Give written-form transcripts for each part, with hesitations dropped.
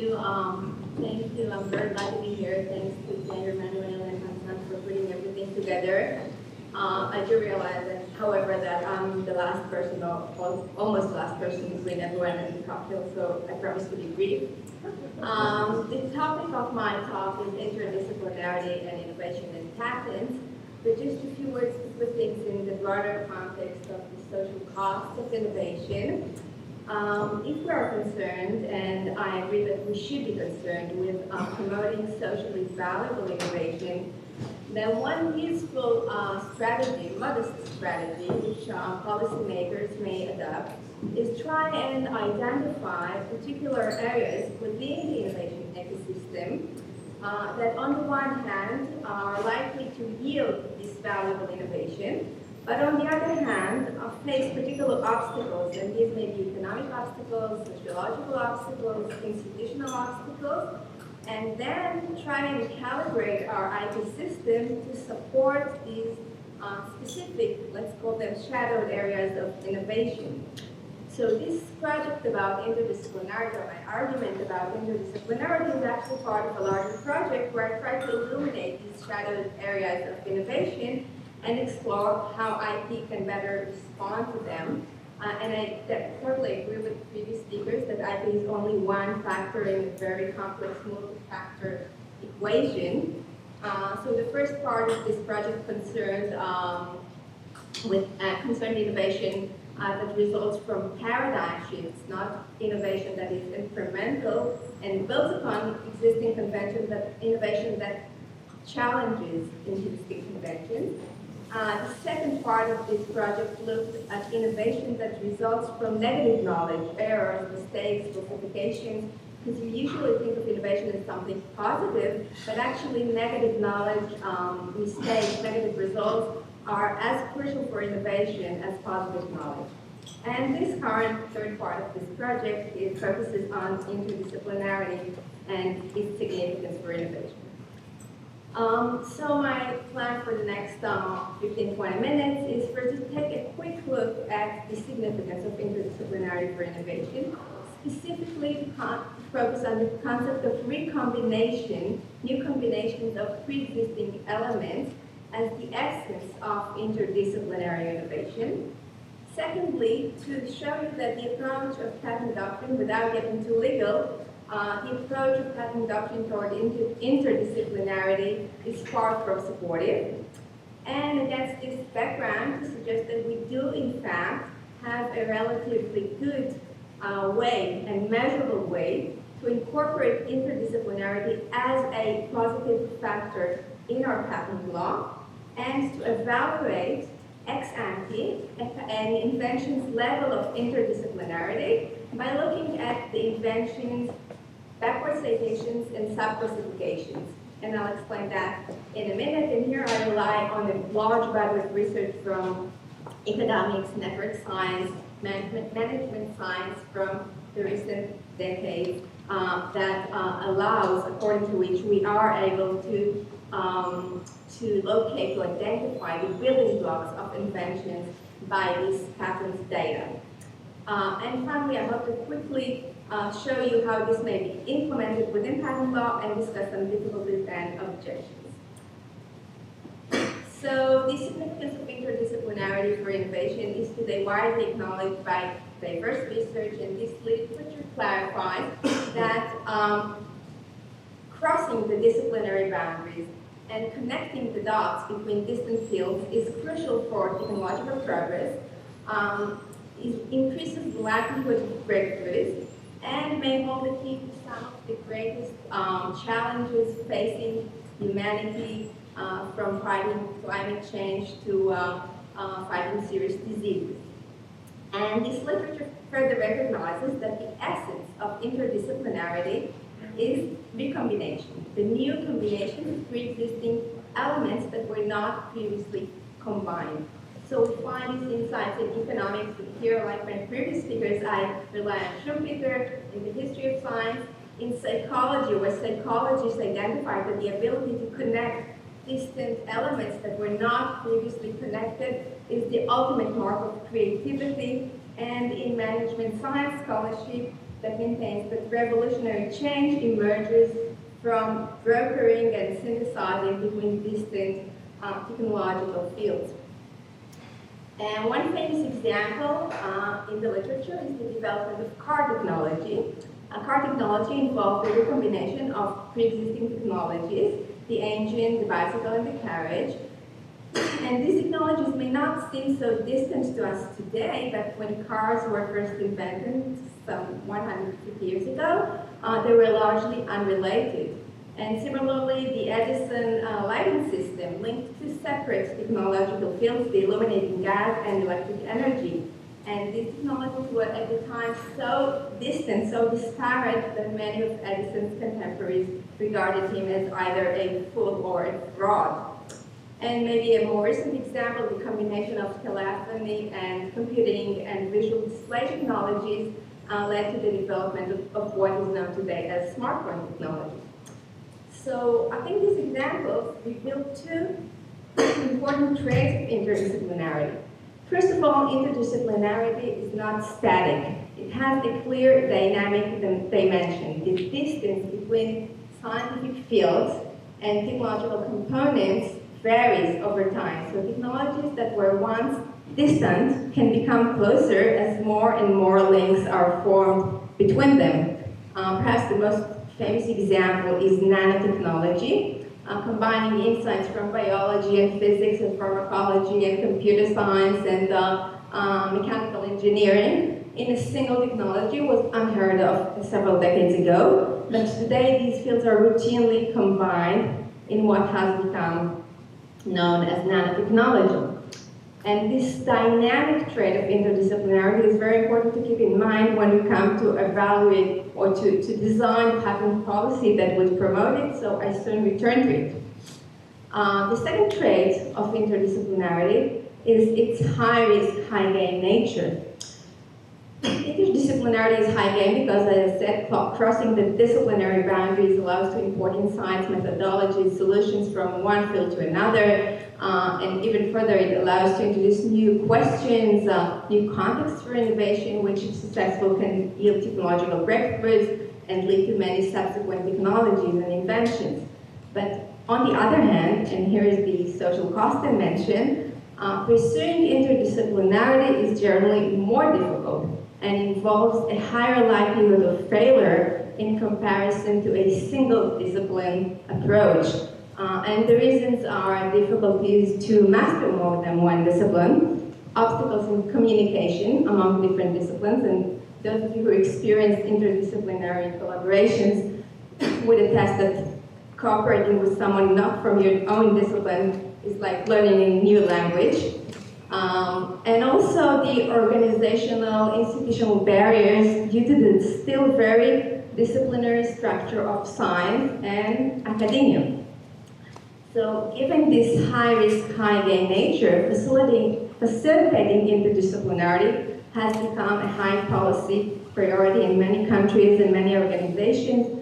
you. Thank you. I'm very glad to be here. Thanks to Senator Manuel and Hassan for putting everything together. I do realize that, however, that I'm the last person, or almost the last person between everyone and the cocktail, so I promise to be brief. The topic of my talk is interdisciplinarity and innovation in patents, but just a few words to put things in the broader context of the social costs of innovation. If we are concerned, and I agree that we should be concerned with promoting socially valuable innovation, then one useful strategy, modest strategy, which policymakers may adopt, is try and identify particular areas within the innovation ecosystem that on the one hand are likely to yield this valuable innovation, but on the other hand face particular obstacles, and these may be economic obstacles, sociological obstacles, institutional obstacles, and then try and calibrate our IT system to support these specific, let's call them shadowed areas of innovation. So this project about interdisciplinarity, or my argument about interdisciplinarity, is actually part of a larger project where I try to illuminate these shadowed areas of innovation and explore how IP can better respond to them. And I totally agree with previous speakers that IP is only one factor in a very complex multi-factor equation. So the first part of this project concerned innovation that results from paradigm shifts, not innovation that is incremental and builds upon existing conventions, but innovation that challenges existing conventions. The second part of this project looked at innovation that results from negative knowledge, errors, mistakes, falsifications, because we usually think of innovation as something positive, but actually negative knowledge, mistakes, negative results are as crucial for innovation as positive knowledge. And this current third part of this project focuses on interdisciplinarity and its significance for innovation. So my plan for the next 15-20 minutes is to take a quick look at the significance of interdisciplinarity for innovation, specifically to focus on the concept of recombination, new combinations of pre-existing elements as the essence of interdisciplinary innovation. Secondly, to show you that the approach of patent doctrine, without getting too legal, the approach of patent doctrine toward interdisciplinarity is far from supportive. And against this background, to suggest that we do, in fact, have a relatively good way and measurable way to incorporate interdisciplinarity as a positive factor in our patent law, and to evaluate ex ante an invention's level of interdisciplinarity by looking at the invention's backward citations and sub-classifications. And I'll explain that in a minute. And here I rely on a large body of research from economics, network science, management science from the recent decades that allows, according to which we are able to locate, to identify the building blocks of inventions by these patents data. And finally, I hope to quickly show you how this may be implemented within patent law and discuss some difficulties and objections. So the significance of interdisciplinarity for innovation is today widely acknowledged by diverse research, and this literature clarifies that crossing the disciplinary boundaries and connecting the dots between distant fields is crucial for technological progress, increases the likelihood of breakthroughs, and may hold the key to some of the greatest challenges facing humanity, from fighting climate change to fighting serious diseases. And this literature further recognizes that the essence of interdisciplinarity is recombination, the new combination of pre-existing elements that were not previously combined. So we find these insights in economics, and here, like my previous speakers, I rely on Schumpeter in the history of science, in psychology, where psychologists identified that the ability to connect distant elements that were not previously connected is the ultimate mark of creativity, and in management science scholarship, that maintains that revolutionary change emerges from brokering and synthesizing between distinct technological fields. And one famous example in the literature is the development of car technology. Car technology involves the combination of pre-existing technologies, the engine, the bicycle, and the carriage. And these technologies may not seem so distant to us today, but when cars were first invented some 150 years ago, they were largely unrelated. And similarly, the Edison lighting system linked two separate technological fields, the illuminating gas and electric energy. And these technologies were at the time so distant, so disparate, that many of Edison's contemporaries regarded him as either a fool or a fraud. And maybe a more recent example, the combination of telephony and computing and visual display technologies led to the development of what is known today as smartphone technology. So I think these examples reveal two important traits of interdisciplinarity. First of all, interdisciplinarity is not static. It has a clear dynamic dimension. The distance between scientific fields and technological components varies over time. So technologies that were once distant can become closer as more and more links are formed between them. Perhaps the most famous example is nanotechnology, combining insights from biology and physics and pharmacology and computer science and mechanical engineering in a single technology was unheard of several decades ago. But today these fields are routinely combined in what has become known as nanotechnology. And this dynamic trait of interdisciplinarity is very important to keep in mind when we come to evaluate or to design patent policy that would promote it, so I soon return to it. The second trait of interdisciplinarity is its high-risk, high-gain nature. Interdisciplinarity is high-gain because, as I said, crossing the disciplinary boundaries allows to import insights, methodologies, solutions from one field to another, and even further, it allows to introduce new questions, new contexts for innovation, which, if successful, can yield technological breakthroughs and lead to many subsequent technologies and inventions. But on the other hand, and here is the social cost dimension, pursuing interdisciplinarity is generally more difficult and involves a higher likelihood of failure in comparison to a single discipline approach. And the reasons are difficulties to master more than one discipline, obstacles in communication among different disciplines, and those of you who experienced interdisciplinary collaborations would attest that cooperating with someone not from your own discipline is like learning a new language. And also the organizational, institutional barriers due to the still very disciplinary structure of science and academia. So given this high-risk, high-gain nature, facilitating interdisciplinarity has become a high policy priority in many countries and many organizations.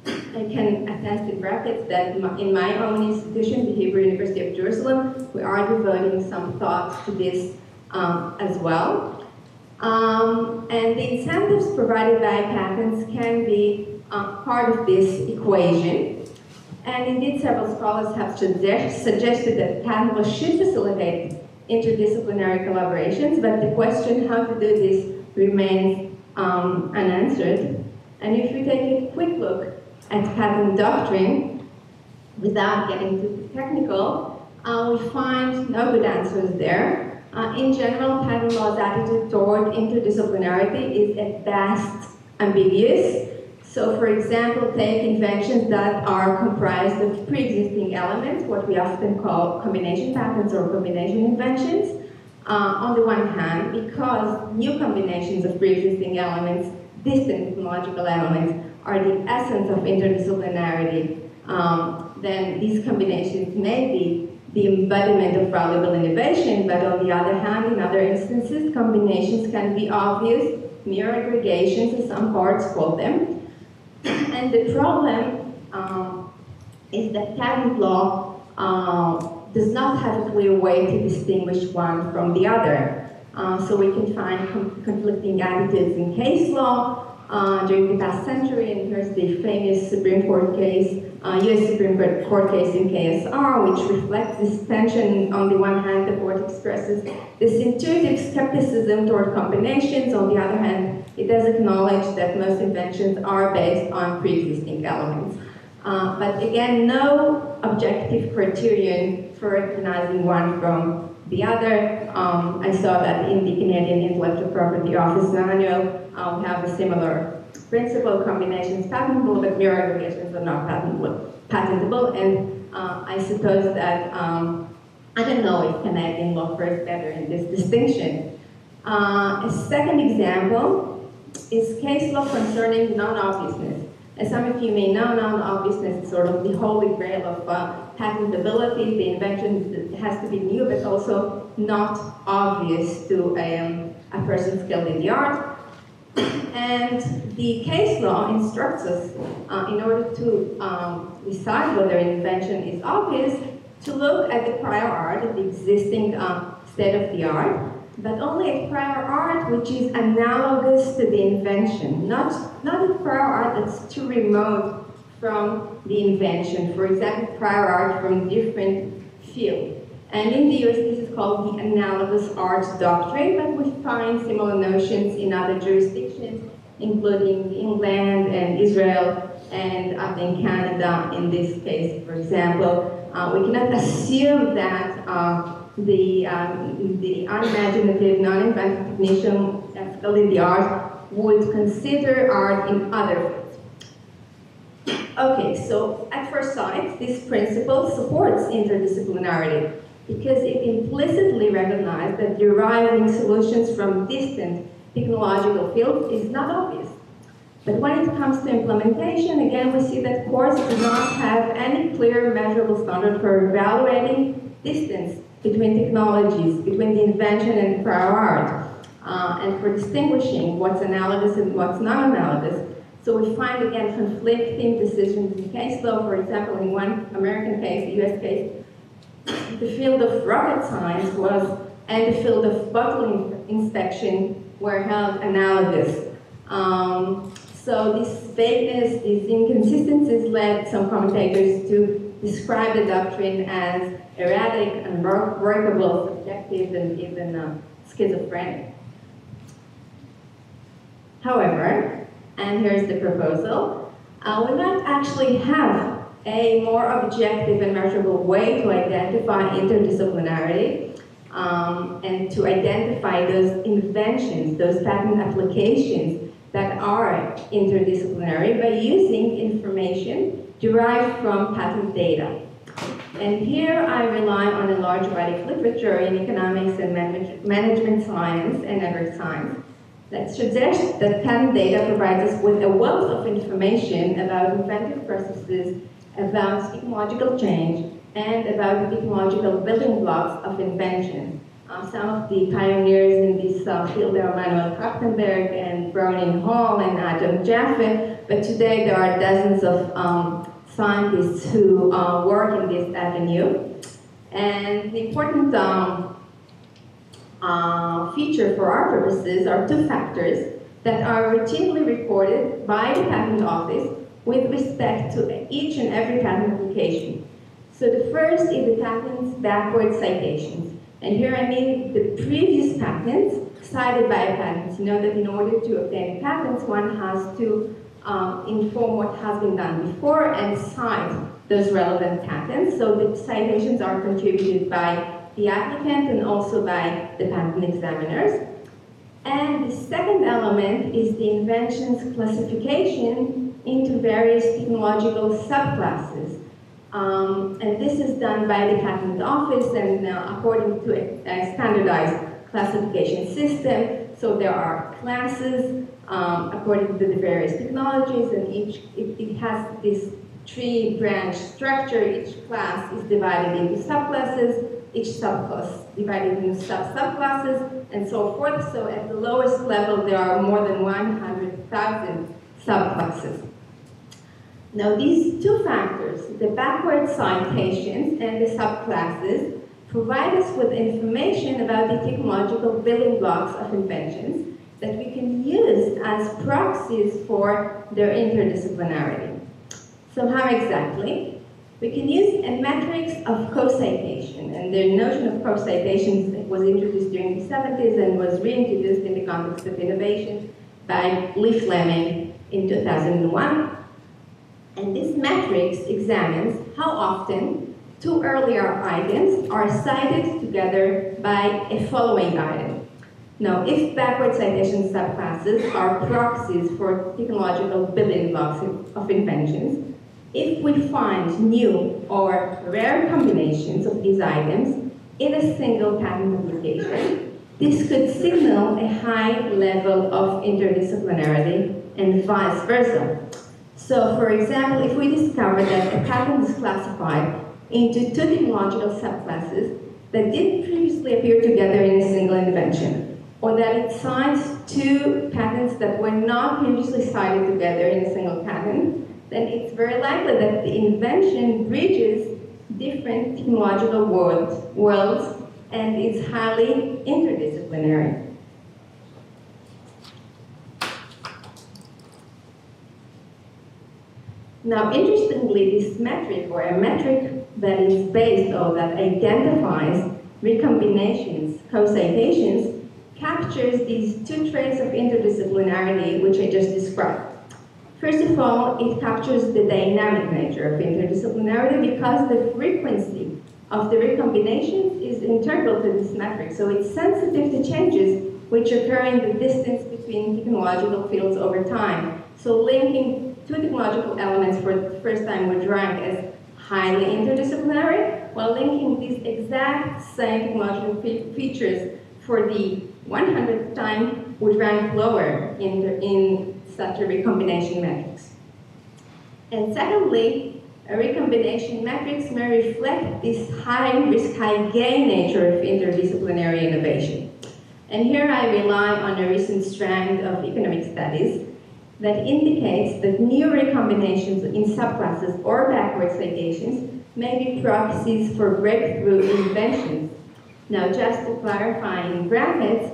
I can attest in brackets that in my own institution, the Hebrew University of Jerusalem, we are devoting some thought to this as well. And the incentives provided by patents can be part of this equation. And indeed, several scholars have suggested that patent law should facilitate interdisciplinary collaborations, but the question how to do this remains unanswered. And if we take a quick look at patent doctrine, without getting too technical, we find no good answers there. In general, patent law's attitude toward interdisciplinarity is at best ambiguous. So, for example, take inventions that are comprised of pre-existing elements, what we often call combination patents or combination inventions. On the one hand, because new combinations of pre-existing elements, distant technological elements, are the essence of interdisciplinarity, then these combinations may be the embodiment of valuable innovation, but on the other hand, in other instances, combinations can be obvious, mere aggregations, as some courts call them. And the problem is that patent law does not have a clear way to distinguish one from the other. So we can find conflicting attitudes in case law, during the past century, and here's the famous Supreme Court case, US Supreme Court case in KSR, which reflects this tension. On the one hand, the court expresses this intuitive skepticism toward combinations. On the other hand, it does acknowledge that most inventions are based on pre-existing elements. But again, no objective criterion for recognizing one from the other. I saw that in the Canadian Intellectual Property Office manual, we have a similar principle: combinations patentable, but mere aggregations are not patentable. And I suppose that, I don't know if Canadian law fares better in this distinction. A second example is case law concerning non-obviousness. As some of you may know, non-obviousness is sort of the holy grail of patentability. The invention has to be new, but also not obvious to a person skilled in the art. And the case law instructs us, in order to decide whether an invention is obvious, to look at the prior art, at the existing state of the art, but only at prior art which is analogous to the invention, not at prior art that's too remote from the invention. For example, prior art from different field. And in the US, this is called the analogous arts doctrine, but we find similar notions in other jurisdictions, including England and Israel, and I think Canada in this case, for example. We cannot assume that the unimaginative, non-inventive technician skilled in the art would consider art in other fields. Okay, so at first sight, this principle supports interdisciplinarity because it implicitly recognizes that deriving solutions from distant technological fields is not obvious. But when it comes to implementation, again, we see that courts do not have any clear measurable standard for evaluating distance between technologies, between the invention and the prior art, and for distinguishing what's analogous and what's not analogous. So we find, again, conflicting decisions in case law. For example, in one American case, the US case, the field of rocket science and the field of bottle inspection were held analogous. So this vagueness, these inconsistencies led some commentators to describe the doctrine as erratic, unworkable, subjective, and even schizophrenic. However, and here's the proposal, we might actually have a more objective and measurable way to identify interdisciplinarity and to identify those inventions, those patent applications that are interdisciplinary by using information derived from patent data. And here I rely on a large body of literature in economics and management science and network science that suggests that patent data provides us with a wealth of information about inventive processes, about technological change, and about the technological building blocks of invention. Some of the pioneers in this field are Manuel Trachtenberg and Browning Hall and Adam Jaffe, but today there are dozens of scientists who work in this avenue. And the important feature for our purposes are two factors that are routinely reported by the Patent Office with respect to each and every patent application. So the first is the patent's backward citations. And here I mean the previous patents cited by a patent. You know that in order to obtain patents, one has to inform what has been done before and cite those relevant patents. So the citations are contributed by the applicant and also by the patent examiners. And the second element is the invention's classification into various technological subclasses. And this is done by the Patent Office and according to a standardized classification system. So there are classes according to the various technologies, and it has this three-branch structure. Each class is divided into subclasses, each subclass divided into subclasses, and so forth. So at the lowest level, there are more than 100,000 subclasses. Now these two factors, the backward citations and the subclasses, provide us with information about the technological building blocks of inventions that we can use as proxies for their interdisciplinarity. So how exactly? We can use a matrix of co-citation, and the notion of co-citation was introduced during the 70s and was reintroduced in the context of innovation by Lee Fleming in 2001. And this matrix examines how often two earlier items are cited together by a following item. Now, if backward citation subclasses are proxies for technological building blocks of inventions, if we find new or rare combinations of these items in a single patent application, this could signal a high level of interdisciplinarity and vice versa. So, for example, if we discover that a patent is classified into two technological subclasses that didn't previously appear together in a single invention, or that it cites two patents that were not previously cited together in a single patent, then it's very likely that the invention bridges different technological worlds and is highly interdisciplinary. Now, interestingly, this metric, or a metric that is based or that identifies recombinations, co-citations, captures these two traits of interdisciplinarity which I just described. First of all, it captures the dynamic nature of interdisciplinarity because the frequency of the recombinations is integral to this metric, so it's sensitive to changes which occur in the distance between technological fields over time. So linking two technological elements for the first time would rank as highly interdisciplinary, while linking these exact same technological features for the 100th time would rank lower in such a recombination matrix. And secondly, a recombination matrix may reflect this high-risk, high-gain nature of interdisciplinary innovation. And here I rely on a recent strand of economic studies that indicates that new recombinations in subclasses or backward citations may be proxies for breakthrough inventions. Now, just to clarify in brackets,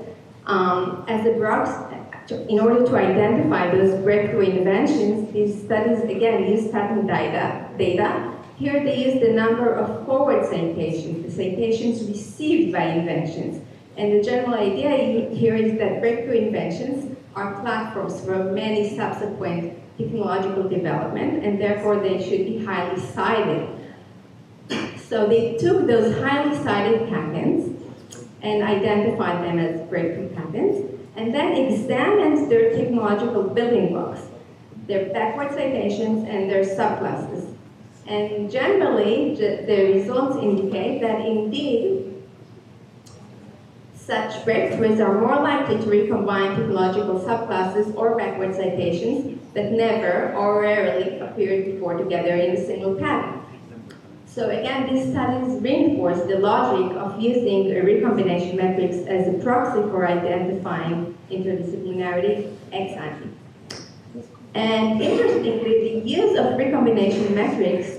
in order to identify those breakthrough inventions, these studies again use patent data. Here they use the number of forward citations, the citations received by inventions. And the general idea here is that breakthrough inventions are platforms for many subsequent technological development, and therefore they should be highly cited. So they took those highly cited patents and identified them as breakthrough patents, and then examined their technological building blocks, their backward citations, and their subclasses. And generally, the results indicate that indeed, such breakthroughs are more likely to recombine technological subclasses or backward citations that never or rarely appeared before together in a single patent. So again, these studies reinforce the logic of using a recombination matrix as a proxy for identifying interdisciplinarity ex ante. And interestingly, the use of recombination metrics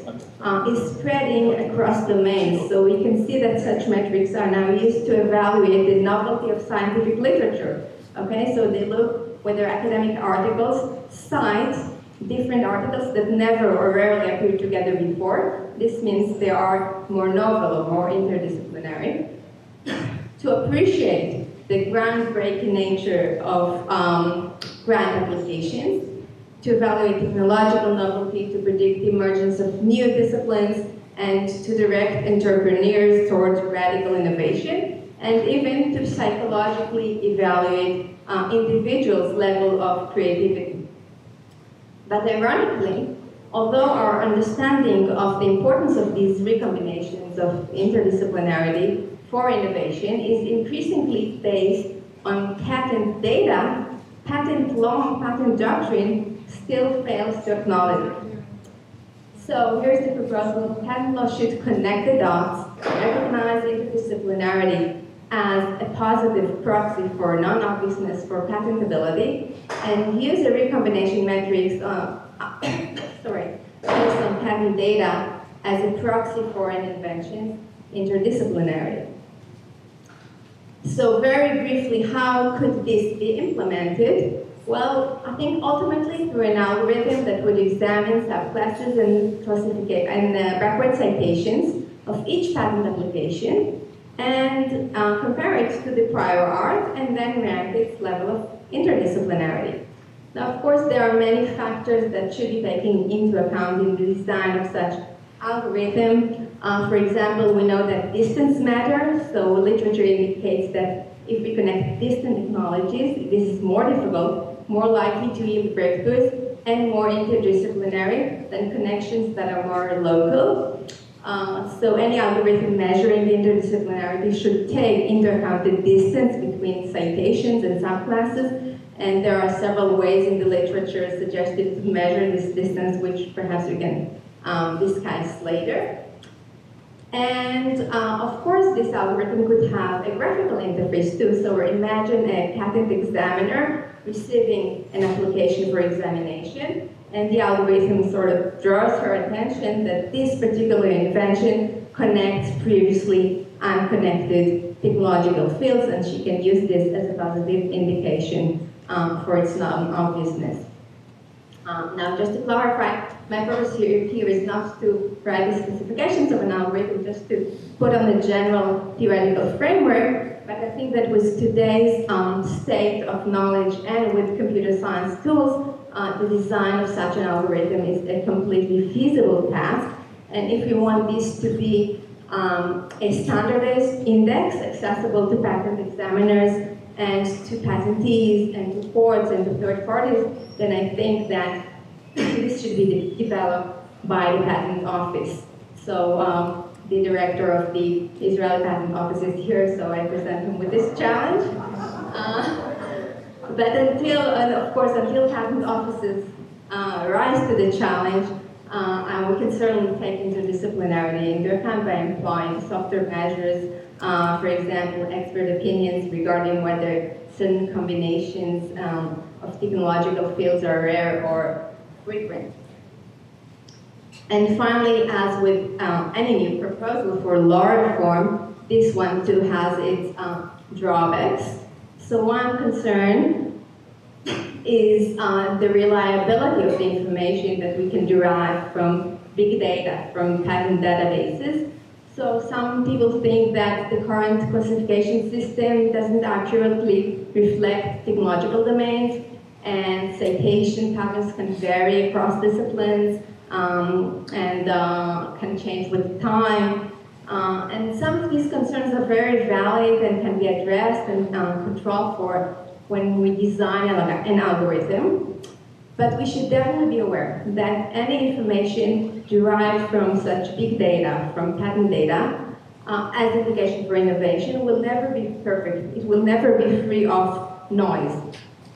is spreading across domains. So we can see that such metrics are now used to evaluate the novelty of scientific literature. Okay, so they look whether academic articles cite different articles that never or rarely appeared together before. This means they are more novel or more interdisciplinary. To appreciate the groundbreaking nature of grant applications, to evaluate technological novelty, to predict the emergence of new disciplines, and to direct entrepreneurs towards radical innovation, and even to psychologically evaluate individuals' level of creativity. But ironically, although our understanding of the importance of these recombinations of interdisciplinarity for innovation is increasingly based on patent data, patent law and patent doctrine still fails to acknowledge it. So here's the proposal. Patent law should connect the dots, recognize interdisciplinarity as a positive proxy for non-obviousness for patentability, and use a recombination matrix based on patent data as a proxy for an invention's interdisciplinarity. So very briefly, how could this be implemented? Well, I think ultimately through an algorithm that would examine subclasses and classification and backward citations of each patent application and compare it to the prior art and then rank its level of interdisciplinarity. Now, of course, there are many factors that should be taken into account in the design of such algorithm. For example, we know that distance matters, so literature indicates that if we connect distant technologies, this is more difficult, more likely to yield breakthroughs, and more interdisciplinary than connections that are more local. So any algorithm measuring the interdisciplinarity should take into account the distance between citations and subclasses, and there are several ways in the literature suggested to measure this distance, which perhaps we can discuss later. And of course, this algorithm could have a graphical interface too. So imagine a patent examiner receiving an application for examination, and the algorithm sort of draws her attention that this particular invention connects previously unconnected technological fields, and she can use this as a positive indication for its non-obviousness. Now, just to clarify, my purpose here is not to write the specifications of an algorithm, just to put on the general theoretical framework, but I think that with today's state of knowledge and with computer science tools, the design of such an algorithm is a completely feasible task. And if you want this to be a standardized index accessible to patent examiners and to patentees and to courts and to third parties, then I think that this should be developed by the patent office. So the director of the Israeli patent office is here, so I present him with this challenge. But until, of course, until patent offices rise to the challenge, we can certainly take interdisciplinarity into account by employing softer measures. For example, expert opinions regarding whether certain combinations of technological fields are rare or frequent. And finally, as with any new proposal for law reform, this one too has its drawbacks. So one concern is the reliability of the information that we can derive from big data, from patent databases. So some people think that the current classification system doesn't accurately reflect technological domains, and citation patterns can vary across disciplines and can change with time. And some of these concerns are very valid and can be addressed and controlled for when we design an algorithm. But we should definitely be aware that any information derived from such big data, from patent data, as indication for innovation will never be perfect. It will never be free of noise.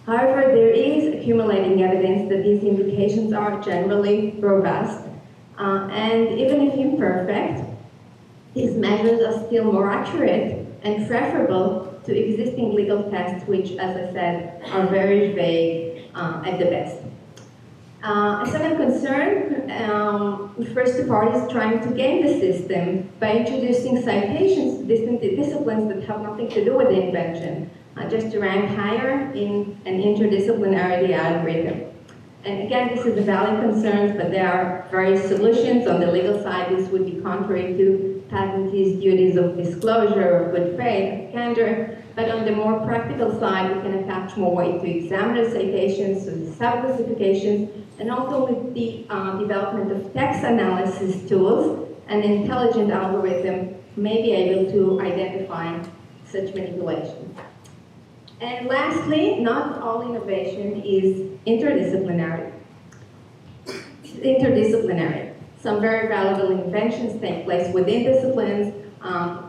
However, there is accumulating evidence that these indications are generally robust, and even if imperfect, these measures are still more accurate and preferable to existing legal tests, which, as I said, are very vague at the best. A second concern refers to parties trying to game the system by introducing citations to distant disciplines that have nothing to do with the invention, just to rank higher in an interdisciplinarity algorithm. And again, this is a valid concern, but there are various solutions. On the legal side, this would be contrary to patentees' duties of disclosure, of good faith, of candor. But on the more practical side, we can attach more weight to examiner citations, to the sub-classifications, and also with the development of text analysis tools, an intelligent algorithm may be able to identify such manipulations. And lastly, not all innovation is interdisciplinary. Some very valuable inventions take place within disciplines.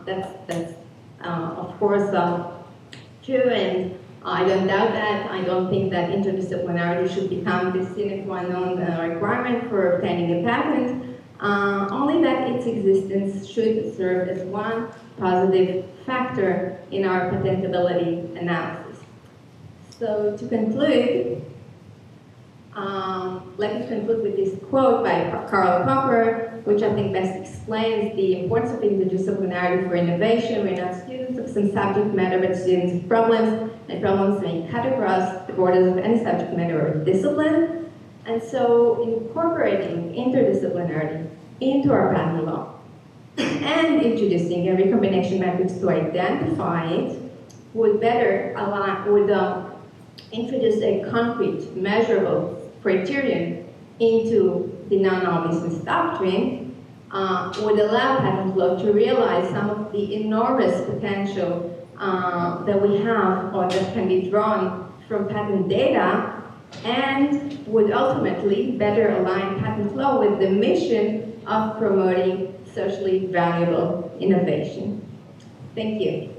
That's of course true, and I don't doubt that. I don't think that interdisciplinarity should become the sine qua non requirement for obtaining a patent. Only that its existence should serve as one positive factor in our patentability analysis. So to conclude, Let me conclude with this quote by Karl Popper, which I think best explains the importance of interdisciplinarity for innovation. We're not students of some subject matter, but students of problems, and problems may cut across the borders of any subject matter or discipline. And so incorporating interdisciplinarity into our patent law and introducing a recombination matrix to identify it would better allow, introduce a concrete, measurable criterion into the non-obviousness doctrine, would allow patent law to realize some of the enormous potential that we have or that can be drawn from patent data, and would ultimately better align patent law with the mission of promoting socially valuable innovation. Thank you.